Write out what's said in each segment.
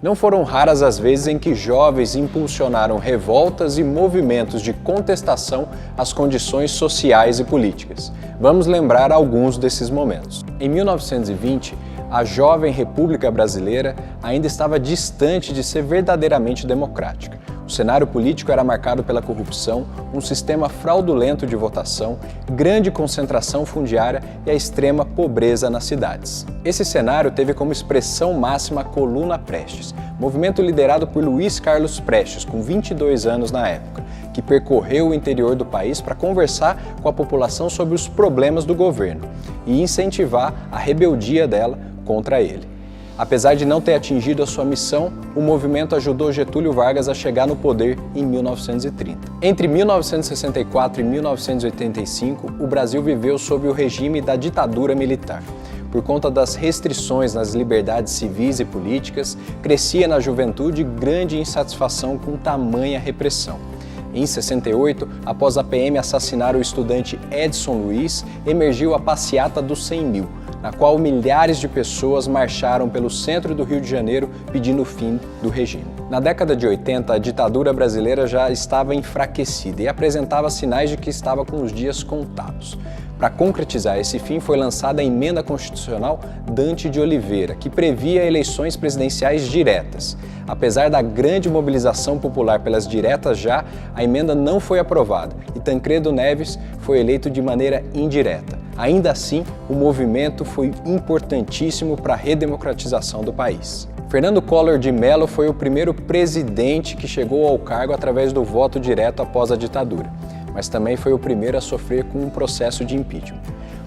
Não foram raras as vezes em que jovens impulsionaram revoltas e movimentos de contestação às condições sociais e políticas. Vamos lembrar alguns desses momentos. Em 1920, a jovem República Brasileira ainda estava distante de ser verdadeiramente democrática. O cenário político era marcado pela corrupção, um sistema fraudulento de votação, grande concentração fundiária e a extrema pobreza nas cidades. Esse cenário teve como expressão máxima a Coluna Prestes, movimento liderado por Luiz Carlos Prestes, com 22 anos na época, que percorreu o interior do país para conversar com a população sobre os problemas do governo e incentivar a rebeldia dela contra ele. Apesar de não ter atingido a sua missão, o movimento ajudou Getúlio Vargas a chegar no poder em 1930. Entre 1964 e 1985, o Brasil viveu sob o regime da ditadura militar. Por conta das restrições nas liberdades civis e políticas, crescia na juventude grande insatisfação com tamanha repressão. Em 68, após a PM assassinar o estudante Edson Luiz, emergiu a Passeata dos 100 mil, na qual milhares de pessoas marcharam pelo centro do Rio de Janeiro pedindo o fim do regime. Na década de 80, a ditadura brasileira já estava enfraquecida e apresentava sinais de que estava com os dias contados. Para concretizar esse fim, foi lançada a Emenda Constitucional Dante de Oliveira, que previa eleições presidenciais diretas. Apesar da grande mobilização popular pelas diretas já, a emenda não foi aprovada e Tancredo Neves foi eleito de maneira indireta. Ainda assim, o movimento foi importantíssimo para a redemocratização do país. Fernando Collor de Mello foi o primeiro presidente que chegou ao cargo através do voto direto após a ditadura, mas também foi o primeiro a sofrer com um processo de impeachment.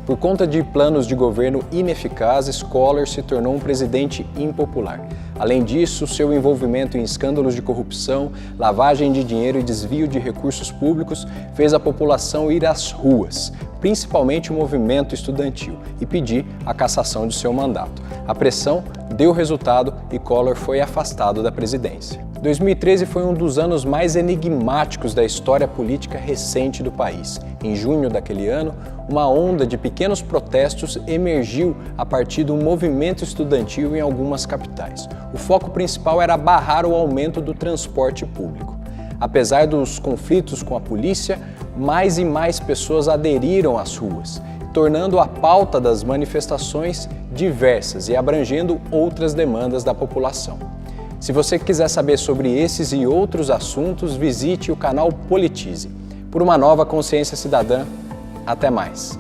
Por conta de planos de governo ineficazes, Collor se tornou um presidente impopular. Além disso, seu envolvimento em escândalos de corrupção, lavagem de dinheiro e desvio de recursos públicos fez a população ir às ruas, principalmente o movimento estudantil, e pedir a cassação de seu mandato. A pressão deu resultado e Collor foi afastado da presidência. 2013 foi um dos anos mais enigmáticos da história política recente do país. Em junho daquele ano, uma onda de pequenos protestos emergiu a partir do movimento estudantil em algumas capitais. O foco principal era barrar o aumento do transporte público. Apesar dos conflitos com a polícia, mais e mais pessoas aderiram às ruas, tornando a pauta das manifestações diversas e abrangendo outras demandas da população. Se você quiser saber sobre esses e outros assuntos, visite o canal Politize. Por uma nova consciência cidadã, até mais!